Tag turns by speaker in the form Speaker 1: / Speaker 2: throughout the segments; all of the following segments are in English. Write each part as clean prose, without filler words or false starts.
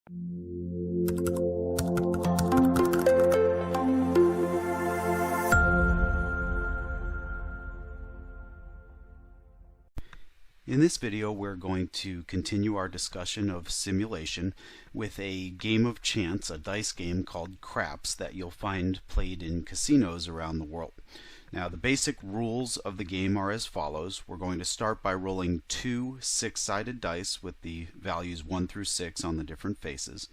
Speaker 1: In this video, we're going to continue our discussion of simulation with a game of chance, a dice game called craps that you'll find played in casinos around the world. Now, the basic rules of the game are as follows. We're going to start by rolling two six-sided dice with the values 1 through 6 on the different faces.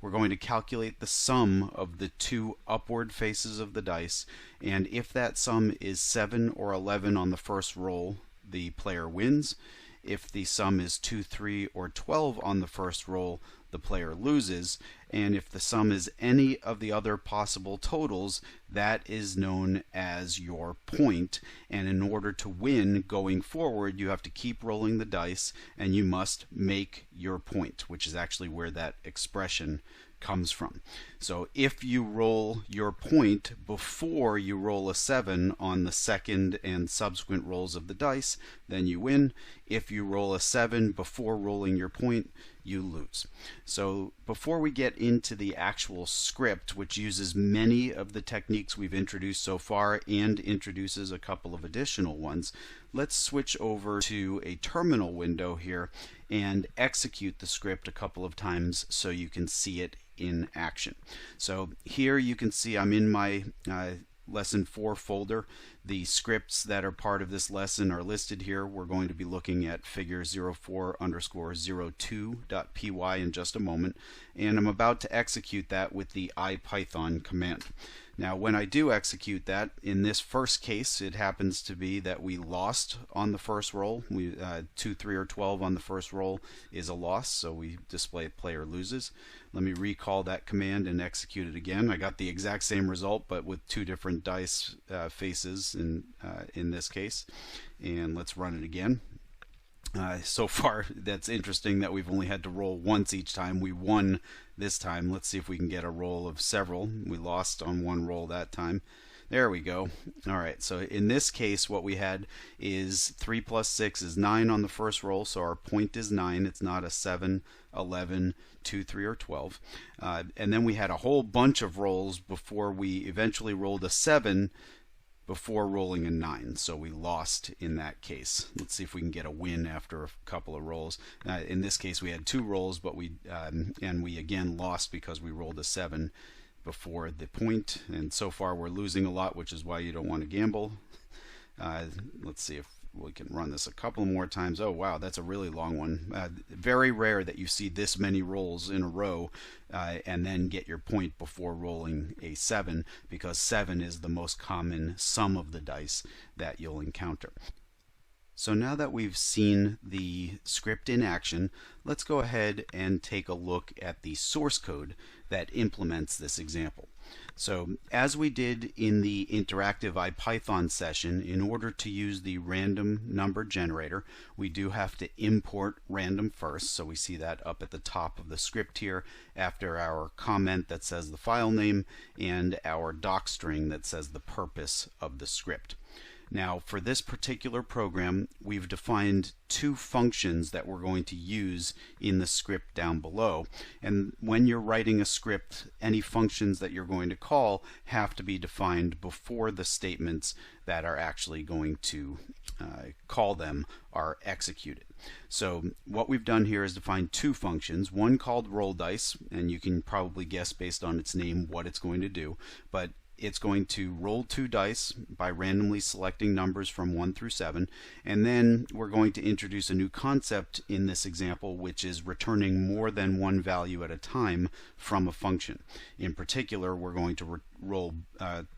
Speaker 1: We're going to calculate the sum of the two upward faces of the dice, and if that sum is 7 or 11 on the first roll, the player wins. If the sum is 2, 3, or 12 on the first roll, the player loses. And if the sum is any of the other possible totals, that is known as your point. And in order to win going forward, you have to keep rolling the dice and you must make your point, which is actually where that expression comes from. So if you roll your point before you roll a 7 on the second and subsequent rolls of the dice, then you win. If you roll a 7 before rolling your point, you lose. So before we get into the actual script, which uses many of the techniques we've introduced so far and introduces a couple of additional ones, let's switch over to a terminal window here and execute the script a couple of times so you can see it in action. So here you can see I'm in my Lesson 4 folder. The scripts that are part of this lesson are listed here. We're going to be looking at figure 04_02.py in just a moment, and I'm about to execute that with the IPython command. Now, when I do execute that, in this first case, it happens to be that we lost on the first roll. 2, 3, or 12 on the first roll is a loss, so we display player loses. Let me recall that command and execute it again. I got the exact same result, but with two different dice faces in this case. And let's run it again. So far, that's interesting that we've only had to roll once each time. We won this time. Let's see if we can get a roll of several. We lost on one roll that time. There we go. Alright, so in this case what we had is 3 plus 6 is 9 on the first roll, so our point is 9. It's not a 7, 11, 2, 3, or 12. And then we had a whole bunch of rolls before we eventually rolled a 7 before rolling a 9, so we lost in that case. Let's see if we can get a win after a couple of rolls. In this case we had 2 rolls, but we again lost because we rolled a 7 before the point, and so far we're losing a lot, which is why you don't want to gamble. Let's see if we can run this a couple more times. Oh wow, that's a really long one. Very rare that you see this many rolls in a row and then get your point before rolling a 7, because 7 is the most common sum of the dice that you'll encounter. So now that we've seen the script in action, let's go ahead and take a look at the source code that implements this example. So as we did in the interactive IPython session, in order to use the random number generator, we do have to import random first. So we see that up at the top of the script here after our comment that says the file name and our docstring that says the purpose of the script. Now, for this particular program, we've defined 2 functions that we're going to use in the script down below. And when you're writing a script, any functions that you're going to call have to be defined before the statements that are actually going to call them are executed. So what we've done here is define 2 functions, one called roll dice, and you can probably guess based on its name what it's going to do, but it's going to roll 2 dice by randomly selecting numbers from 1 through 7, and then we're going to introduce a new concept in this example, which is returning more than one value at a time from a function. In particular, we're going to roll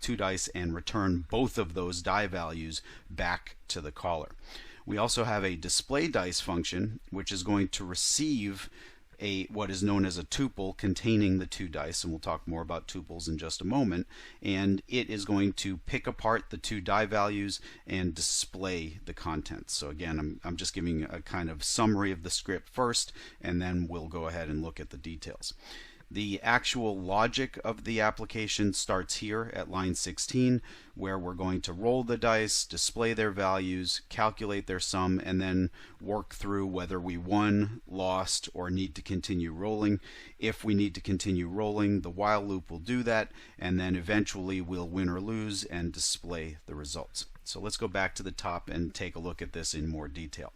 Speaker 1: 2 dice and return both of those die values back to the caller. We also have a display dice function, which is going to receive what is known as a tuple containing the 2 dice, and we'll talk more about tuples in just a moment, and it is going to pick apart the 2 die values and display the contents. So again, I'm just giving a kind of summary of the script first, and then we'll go ahead and look at the details. The actual logic of the application starts here at line 16, where we're going to roll the dice, display their values, calculate their sum, and then work through whether we won, lost, or need to continue rolling. If we need to continue rolling, the while loop will do that, and then eventually we'll win or lose and display the results. So let's go back to the top and take a look at this in more detail.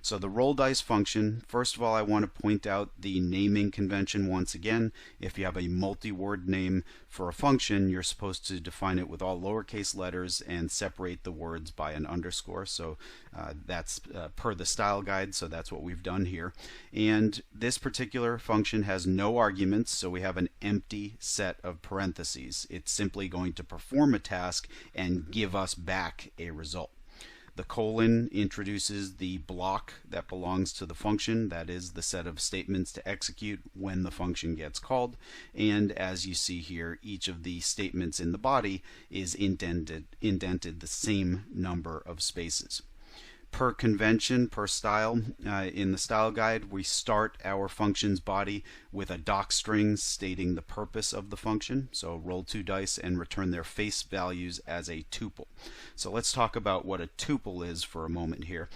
Speaker 1: So the roll dice function, first of all, I want to point out the naming convention once again. If you have a multi-word name for a function, you're supposed to define it with all lowercase letters and separate the words by an underscore. So that's per the style guide, so that's what we've done here. And this particular function has no arguments, so we have an empty set of parentheses. It's simply going to perform a task and give us back a result. The colon introduces the block that belongs to the function, that is the set of statements to execute when the function gets called. And as you see here, each of the statements in the body is indented the same number of spaces. Per convention, per style, in the style guide, we start our function's body with a doc string stating the purpose of the function. So roll 2 dice and return their face values as a tuple. So let's talk about what a tuple is for a moment here.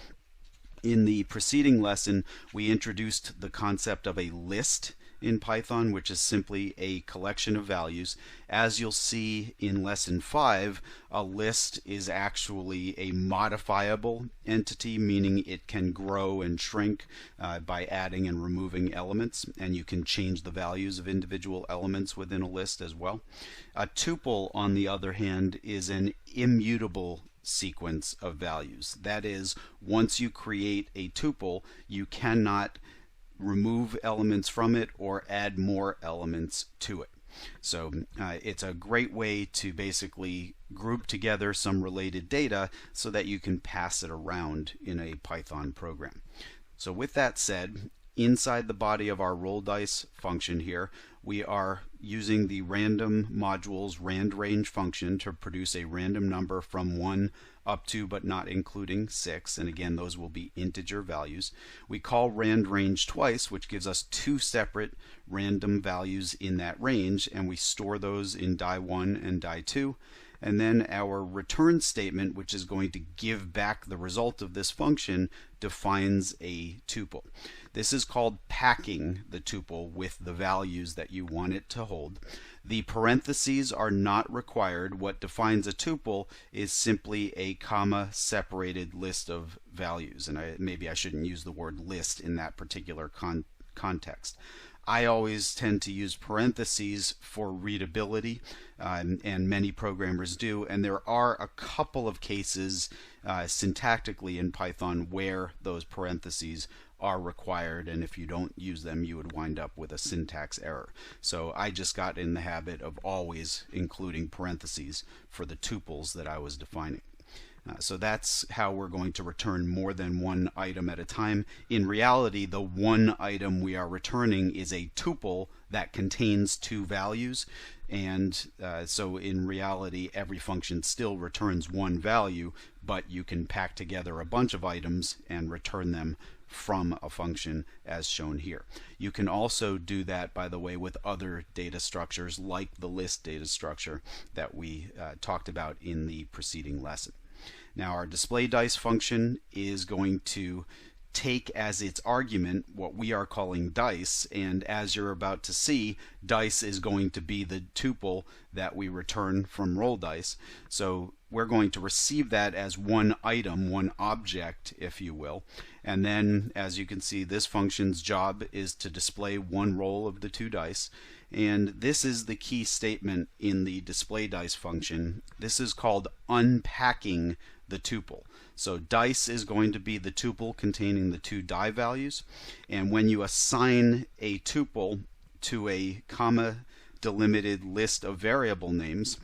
Speaker 1: In the preceding lesson, we introduced the concept of a list in Python, which is simply a collection of values. As you'll see in lesson 5, a list is actually a modifiable entity, meaning it can grow and shrink by adding and removing elements, and you can change the values of individual elements within a list as well. A tuple, on the other hand, is an immutable sequence of values. That is, once you create a tuple, you cannot remove elements from it or add more elements to it. So it's a great way to basically group together some related data so that you can pass it around in a Python program. So with that said, inside the body of our roll dice function here, we are using the random module's randrange function to produce a random number from 1 up to but not including 6, and again those will be integer values. We call randrange twice, which gives us 2 separate random values in that range, and we store those in die1 and die2. And then our return statement, which is going to give back the result of this function, defines a tuple. This is called packing the tuple with the values that you want it to hold. The parentheses are not required. What defines a tuple is simply a comma separated list of values. And maybe I shouldn't use the word list in that particular context. I always tend to use parentheses for readability, and many programmers do, and there are a couple of cases syntactically in Python where those parentheses are required, and if you don't use them you would wind up with a syntax error. So I just got in the habit of always including parentheses for the tuples that I was defining. So that's how we're going to return more than one item at a time. In reality, the one item we are returning is a tuple that contains 2 values, and so in reality every function still returns 1 value, but you can pack together a bunch of items and return them from a function as shown here. You can also do that, by the way, with other data structures like the list data structure that we talked about in the preceding lesson. Now our display dice function is going to take as its argument what we are calling dice, and as you're about to see, dice is going to be the tuple that we return from roll dice. So we're going to receive that as one item, one object, if you will. And then, as you can see, this function's job is to display one roll of the 2 dice. And this is the key statement in the display dice function. This is called unpacking the tuple. So dice is going to be the tuple containing the 2 die values, and when you assign a tuple to a comma delimited list of variable names,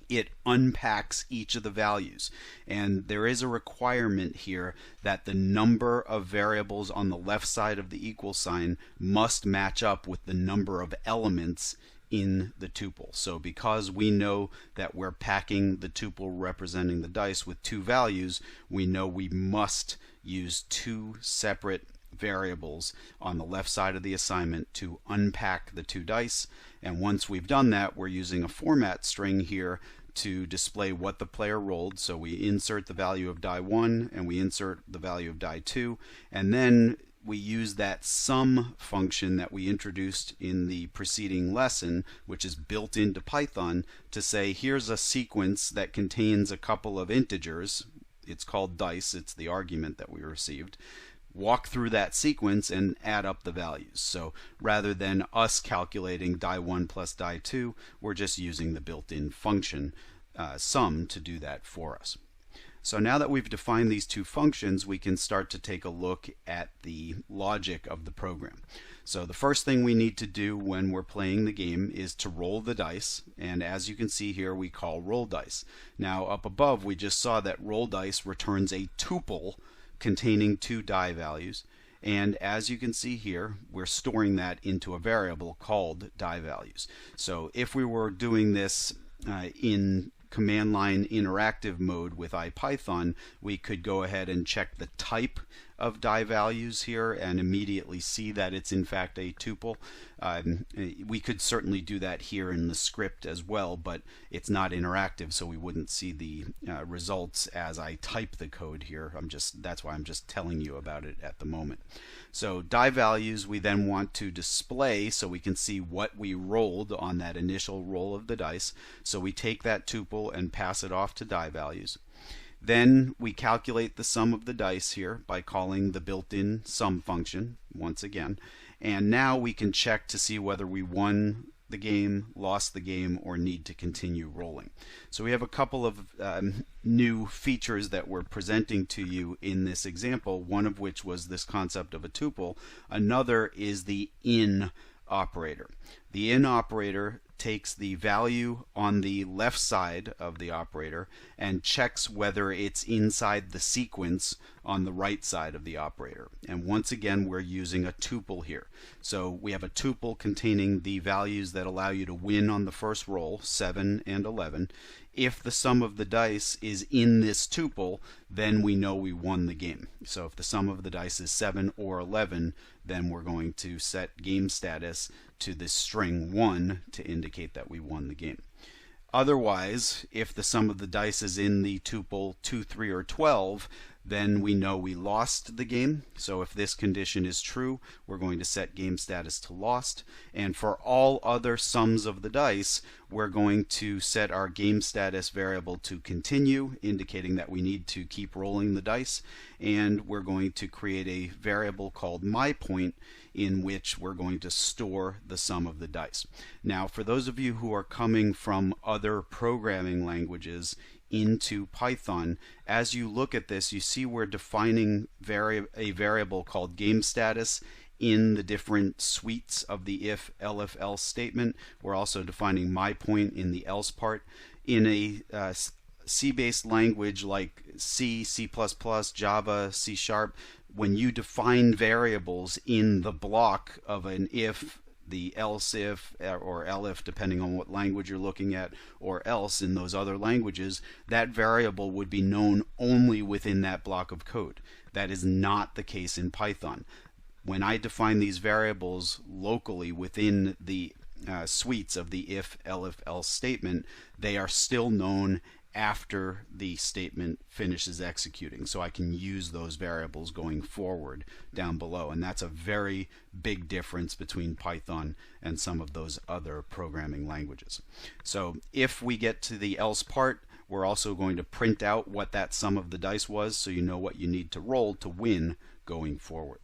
Speaker 1: it unpacks each of the values. And there is a requirement here that the number of variables on the left side of the equal sign must match up with the number of elements in the tuple. So because we know that we're packing the tuple representing the dice with 2 values, we know we must use 2 separate variables on the left side of the assignment to unpack the 2 dice. And once we've done that, we're using a format string here to display what the player rolled. So we insert the value of die 1 and we insert the value of die 2, and then we use that sum function that we introduced in the preceding lesson, which is built into Python, to say here's a sequence that contains a couple of integers. It's called dice, it's the argument that we received. Walk through that sequence and add up the values. So rather than us calculating die 1 plus die 2, we're just using the built-in function sum to do that for us. So now that we've defined these 2 functions, we can start to take a look at the logic of the program. So the first thing we need to do when we're playing the game is to roll the dice, and as you can see here, we call roll dice. Now up above, we just saw that roll dice returns a tuple containing 2 die values, and as you can see here, we're storing that into a variable called die values. So if we were doing this in command line interactive mode with IPython, we could go ahead and check the type of die values here and immediately see that it's in fact a tuple. We could certainly do that here in the script as well, but it's not interactive, so we wouldn't see the results as I type the code here. That's why I'm just telling you about it at the moment. So die values we then want to display so we can see what we rolled on that initial roll of the dice. So we take that tuple and pass it off to die values. Then we calculate the sum of the dice here by calling the built-in sum function once again. And now we can check to see whether we won the game, lost the game, or need to continue rolling. So we have a couple of new features that we're presenting to you in this example, one of which was this concept of a tuple. Another is the in operator. The in operator takes the value on the left side of the operator and checks whether it's inside the sequence on the right side of the operator. And once again, we're using a tuple here. So we have a tuple containing the values that allow you to win on the first roll, 7 and 11. If the sum of the dice is in this tuple, then we know we won the game. So if the sum of the dice is 7 or 11, then we're going to set game status to this string 1 to indicate that we won the game. Otherwise, if the sum of the dice is in the tuple 2, 3, or 12, then we know we lost the game. So if this condition is true, we're going to set game status to lost. And for all other sums of the dice, we're going to set our game status variable to continue, indicating that we need to keep rolling the dice. And we're going to create a variable called myPoint, in which we're going to store the sum of the dice. Now, for those of you who are coming from other programming languages into Python, as you look at this, you see we're defining a variable called game status in the different suites of the if, elif, else statement. We're also defining myPoint in the else part. In a C-based language like C, C++, Java, C#, when you define variables in the block of an if, the else if, or elif, depending on what language you're looking at, or else in those other languages, that variable would be known only within that block of code. That is not the case in Python. When I define these variables locally within the suites of the if, elif, else statement, they are still known after the statement finishes executing. So I can use those variables going forward down below. And that's a very big difference between Python and some of those other programming languages. So if we get to the else part, we're also going to print out what that sum of the dice was, so you know what you need to roll to win going forward.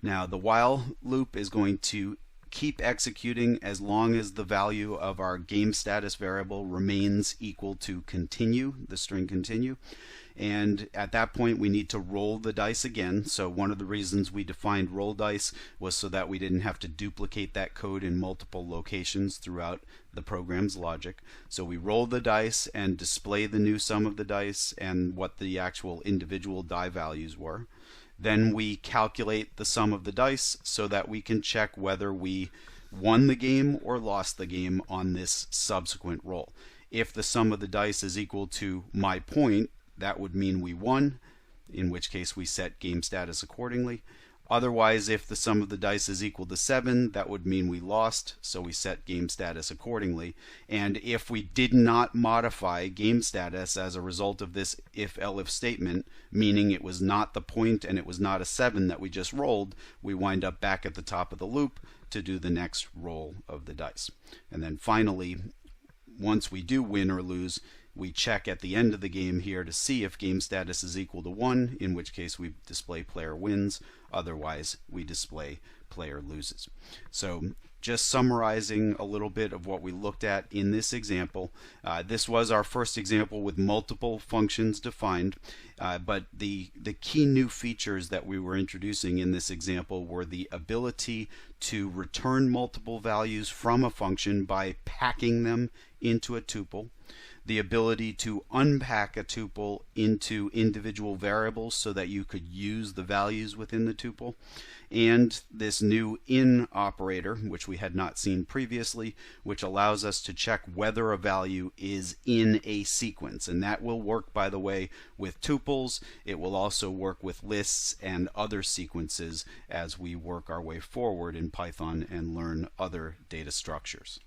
Speaker 1: Now the while loop is going to keep executing as long as the value of our game status variable remains equal to continue, the string continue. And at that point we need to roll the dice again. So one of the reasons we defined roll dice was so that we didn't have to duplicate that code in multiple locations throughout the program's logic. So we roll the dice and display the new sum of the dice and what the actual individual die values were. Then we calculate the sum of the dice so that we can check whether we won the game or lost the game on this subsequent roll. If the sum of the dice is equal to myPoint, that would mean we won. in which case we set game status accordingly. Otherwise, if the sum of the dice is equal to 7, that would mean we lost, so we set game status accordingly. And if we did not modify game status as a result of this if-elif statement, meaning it was not the point and it was not a 7 that we just rolled, we wind up back at the top of the loop to do the next roll of the dice. And then finally, once we do win or lose, we check at the end of the game here to see if game status is equal to 1, in which case we display player wins, otherwise we display player loses. So just summarizing a little bit of what we looked at in this example, this was our first example with multiple functions defined, but the key new features that we were introducing in this example were the ability to return multiple values from a function by packing them into a tuple, the ability to unpack a tuple into individual variables so that you could use the values within the tuple, and this new in operator, which we had not seen previously, which allows us to check whether a value is in a sequence. And that will work, by the way, with tuples. It will also work with lists and other sequences as we work our way forward in Python and learn other data structures.